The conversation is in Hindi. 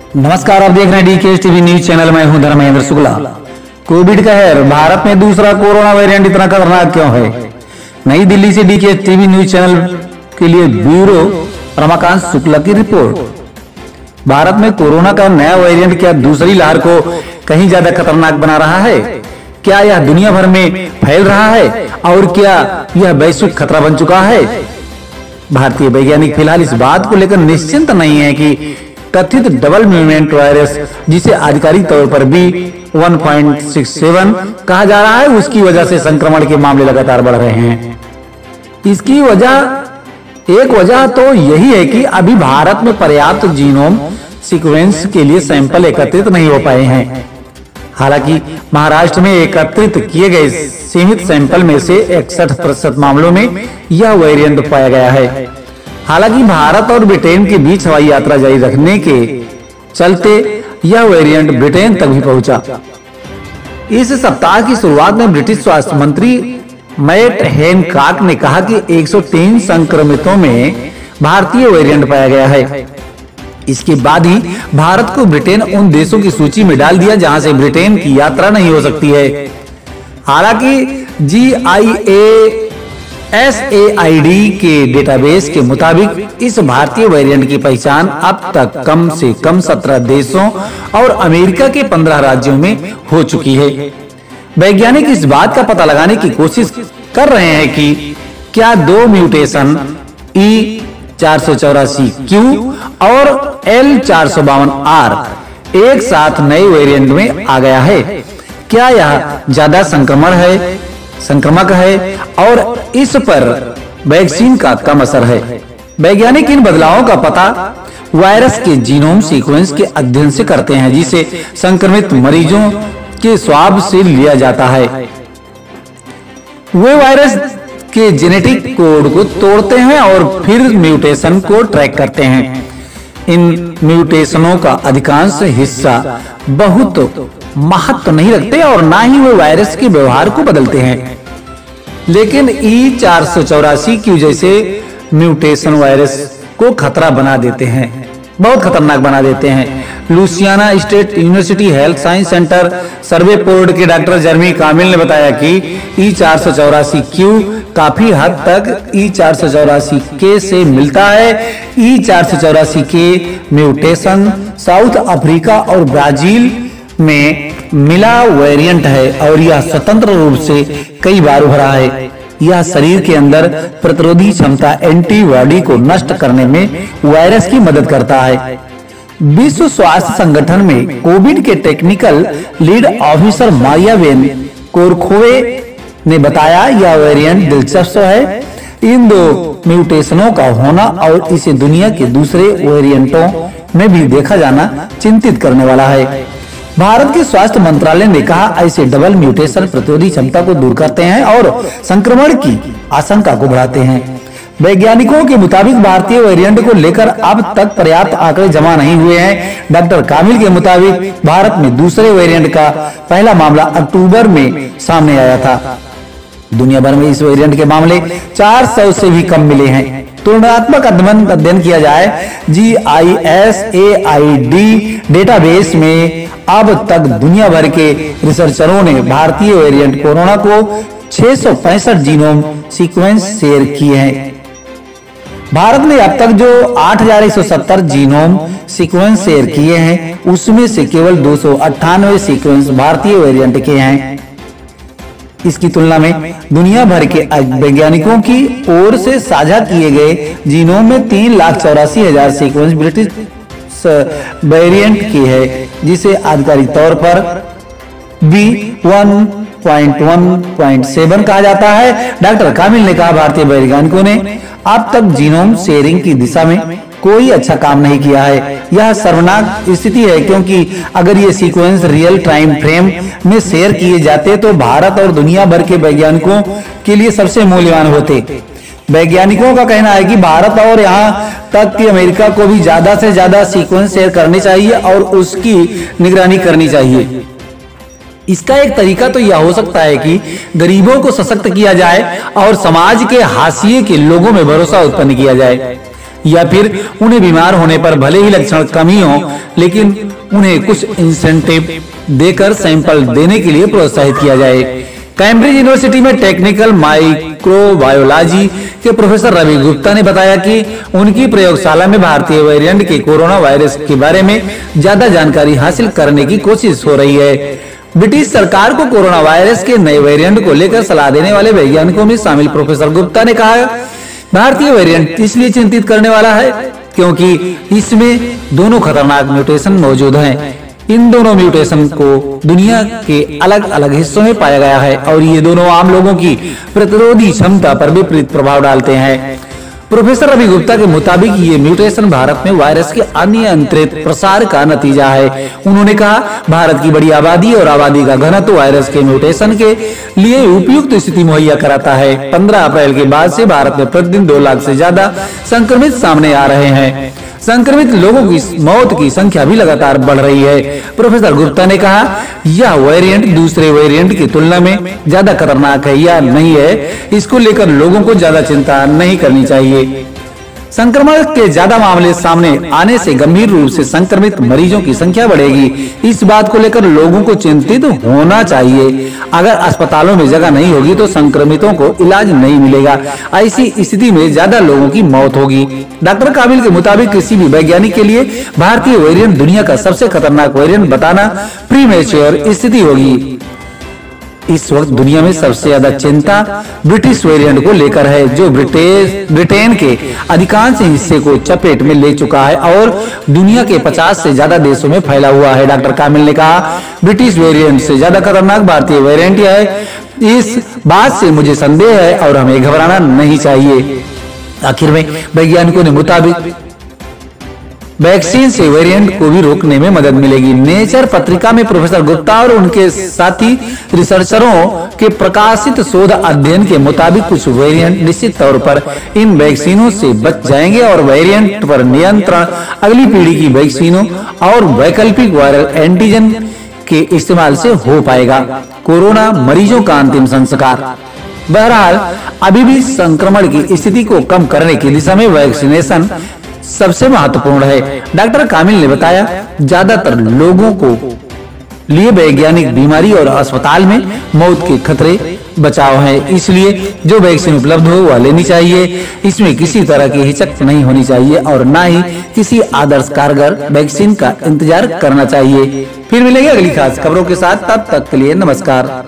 नमस्कार, आप देख रहे हैं डीके टीवी न्यूज चैनल। मैं हूं धर्मेंद्र शुक्ला। कोविड कहर, भारत में दूसरा कोरोना वेरिएंट इतना खतरनाक क्यों है? नई दिल्ली से डीके टीवी न्यूज चैनल के लिए ब्यूरो रमाकांत शुक्ला की रिपोर्ट। भारत में कोरोना का नया वेरिएंट क्या दूसरी लहर को कहीं ज्यादा खतरनाक बना रहा है? क्या यह दुनिया भर में फैल रहा है और क्या यह वैश्विक खतरा बन चुका है? भारतीय वैज्ञानिक फिलहाल इस बात को लेकर निश्चिंत नहीं है कि कथित डबल म्यूटेंट वायरस, जिसे आधिकारिक तौर पर B1.67 कहा जा रहा है, उसकी वजह से संक्रमण के मामले लगातार बढ़ रहे हैं। इसकी एक वजह तो यही है कि अभी भारत में पर्याप्त जीनोम सीक्वेंस के लिए सैंपल एकत्रित नहीं हो पाए हैं। हालांकि महाराष्ट्र में एकत्रित किए गए सीमित सैंपल में से 61% मामलों में यह वेरिएंट पाया गया है। हालांकि भारत और ब्रिटेन के बीच हवाई यात्रा जारी रखने के चलते यह वेरिएंट ब्रिटेन तक भी पहुंचा। इस सप्ताह की शुरुआत में ब्रिटिश स्वास्थ्य मंत्री मैट हैनकॉक ने कहा कि 103 संक्रमितों में भारतीय वेरिएंट पाया गया है। इसके बाद ही भारत को ब्रिटेन उन देशों की सूची में डाल दिया जहां से ब्रिटेन की यात्रा नहीं हो सकती है। हालांकि GIASAID के डेटाबेस के मुताबिक इस भारतीय वेरिएंट की पहचान अब तक कम से कम 17 देशों और अमेरिका के 15 राज्यों में हो चुकी है। वैज्ञानिक इस बात का पता लगाने की कोशिश कर रहे हैं कि क्या दो म्यूटेशन E484Q और L452R एक साथ नए वेरिएंट में आ गया है। क्या यह ज्यादा संक्रमक है और इस पर वैक्सीन का कम असर है? वैज्ञानिक इन बदलावों का पता वायरस के जीनोम सीक्वेंस के अध्ययन से करते हैं, जिसे संक्रमित मरीजों के स्वाब से लिया जाता है। वे वायरस के जेनेटिक कोड को तोड़ते हैं और फिर म्यूटेशन को ट्रैक करते हैं। इन म्यूटेशनों का अधिकांश हिस्सा बहुत महत्व नहीं रखते और ना ही वे वायरस के व्यवहार को बदलते हैं, लेकिन E484Q जैसे म्यूटेशन वायरस को खतरा बना देते हैं, बहुत खतरनाक बना देते हैं। Louisiana State University Health Science Center Shreveport के डॉक्टर जर्मी कामिल ने बताया कि E484Q काफी हद तक E484K से मिलता है। E484K म्यूटेशन साउथ अफ्रीका और ब्राजील में मिला वेरिएंट है और यह स्वतंत्र रूप से कई बार उभरा है। यह शरीर के अंदर प्रतिरोधी क्षमता एंटीबॉडी को नष्ट करने में वायरस की मदद करता है। विश्व स्वास्थ्य संगठन में कोविड के technical lead officer Maria Van Kerkhove ने बताया, यह वेरिएंट दिलचस्प है। इन दो म्यूटेशनों का होना और इसे दुनिया के दूसरे वेरिएंटों में भी देखा जाना चिंतित करने वाला है। भारत के स्वास्थ्य मंत्रालय ने कहा, ऐसे डबल म्यूटेशन प्रतिरोधी क्षमता को दूर करते हैं और संक्रमण की आशंका को बढ़ाते हैं। वैज्ञानिकों के मुताबिक भारतीय वेरिएंट को लेकर अब तक पर्याप्त आंकड़े जमा नहीं हुए हैं। डॉक्टर कामिल के मुताबिक भारत में दूसरे वेरिएंट का पहला मामला अक्टूबर में सामने आया था। दुनिया भर में इस वेरिएंट के मामले 400 से भी कम मिले हैं। तुलनात्मक अध्ययन किया जाए GIASAID डेटाबेस में अब तक दुनिया भर के रिसर्चरों ने भारतीय वेरिएंट कोरोना को 665 जीनोम सीक्वेंस शेयर किए हैं। भारत ने अब तक जो 8170 जीनोम सीक्वेंस शेयर किए हैं, उसमें से केवल 298 सीक्वेंस भारतीय वेरिएंट के हैं। इसकी तुलना में दुनिया भर के वैज्ञानिकों की ओर से साझा किए गए जीनोम में 3,84,000 सीक्वेंस ब्रिटिश वेरिएंट की है, जिसे आधिकारिक तौर पर B1.1.7 कहा जाता है। डॉक्टर कामिल ने कहा, भारतीय वैज्ञानिकों ने अब तक जीनोम शेयरिंग की दिशा में कोई अच्छा काम नहीं किया है। यह शर्मनाक स्थिति है, क्योंकि अगर ये सीक्वेंस रियल टाइम फ्रेम में शेयर किए जाते तो भारत और दुनिया भर के वैज्ञानिकों के लिए सबसे मूल्यवान होते। वैज्ञानिकों का कहना है कि भारत और यहाँ तक कि अमेरिका को भी ज्यादा से ज्यादा सीक्वेंस शेयर करनी चाहिए और उसकी निगरानी करनी चाहिए। इसका एक तरीका तो यह हो सकता है कि गरीबों को सशक्त किया जाए और समाज के हाशिए के लोगों में भरोसा उत्पन्न किया जाए। या फिर उन्हें बीमार होने पर भले ही लक्षण कम ही हो, लेकिन उन्हें कुछ इंसेंटिव देकर सैंपल देने के लिए प्रोत्साहित किया जाए। कैम्ब्रिज यूनिवर्सिटी में टेक्निकल माइक्रोबायोलॉजी के प्रोफेसर रवि गुप्ता ने बताया कि उनकी प्रयोगशाला में भारतीय वेरिएंट के कोरोना वायरस के बारे में ज्यादा जानकारी हासिल करने की कोशिश हो रही है। ब्रिटिश सरकार को कोरोना वायरस के नए वेरिएंट को लेकर सलाह देने वाले वैज्ञानिकों में शामिल प्रोफेसर गुप्ता ने कहा, भारतीय वेरिएंट इसलिए चिंतित करने वाला है क्योंकि इसमें दोनों खतरनाक म्यूटेशन मौजूद हैं। इन दोनों म्यूटेशन को दुनिया के अलग अलग हिस्सों में पाया गया है और ये दोनों आम लोगों की प्रतिरोधी क्षमता पर विपरीत प्रभाव डालते हैं। प्रोफेसर रवि गुप्ता के मुताबिक ये म्यूटेशन भारत में वायरस के अनियंत्रित प्रसार का नतीजा है। उन्होंने कहा, भारत की बड़ी आबादी और आबादी का घनत्व वायरस के म्यूटेशन के लिए उपयुक्त स्थिति मुहैया कराता है। 15 अप्रैल के बाद से भारत में प्रतिदिन 2 लाख से ज्यादा संक्रमित सामने आ रहे हैं। संक्रमित लोगों की मौत की संख्या भी लगातार बढ़ रही है। प्रोफेसर गुप्ता ने कहा, यह वेरिएंट दूसरे वेरिएंट की तुलना में ज्यादा खतरनाक है या नहीं है, इसको लेकर लोगों को ज्यादा चिंता नहीं करनी चाहिए। संक्रमण के ज्यादा मामले सामने आने से गंभीर रूप से संक्रमित मरीजों की संख्या बढ़ेगी। इस बात को लेकर लोगों को चिंतित होना चाहिए। अगर अस्पतालों में जगह नहीं होगी तो संक्रमितों को इलाज नहीं मिलेगा। ऐसी स्थिति में ज्यादा लोगों की मौत होगी। डॉक्टर काबिल के मुताबिक किसी भी वैज्ञानिक के लिए भारतीय वेरिएंट दुनिया का सबसे खतरनाक वेरिएंट बताना प्रीमेच्योर स्थिति होगी। इस वक्त दुनिया में सबसे ज्यादा चिंता ब्रिटिश वेरिएंट को लेकर है, जो ब्रिटेन के अधिकांश हिस्से को चपेट में ले चुका है और दुनिया के 50 से ज्यादा देशों में फैला हुआ है। डॉक्टर कामिल ने कहा, ब्रिटिश वेरिएंट से ज्यादा खतरनाक भारतीय वेरिएंट है। इस बात से मुझे संदेह है और हमें घबराना नहीं चाहिए। आखिर में वैज्ञानिकों ने मुताबिक वैक्सीन से वेरिएंट को भी रोकने में मदद मिलेगी। नेचर पत्रिका में प्रोफेसर गुप्ता और उनके साथी रिसर्चरों के प्रकाशित शोध अध्ययन के मुताबिक कुछ वेरिएंट निश्चित तौर पर इन वैक्सीनों से बच जाएंगे और वेरिएंट पर नियंत्रण अगली पीढ़ी की वैक्सीनों और वैकल्पिक वायरल एंटीजन के इस्तेमाल से हो पाएगा। कोरोना मरीजों का अंतिम संस्कार। बहरहाल अभी भी संक्रमण की स्थिति को कम करने की दिशा में वैक्सीनेशन सबसे महत्वपूर्ण है। डॉक्टर कामिल ने बताया, ज्यादातर लोगों को लिए वैज्ञानिक बीमारी और अस्पताल में मौत के खतरे बचाव है, इसलिए जो वैक्सीन उपलब्ध हो वह लेनी चाहिए। इसमें किसी तरह की हिचक नहीं होनी चाहिए और न ही किसी आदर्श कारगर वैक्सीन का इंतजार करना चाहिए। फिर मिलेंगे अगली खास खबरों के साथ, तब तक के लिए नमस्कार।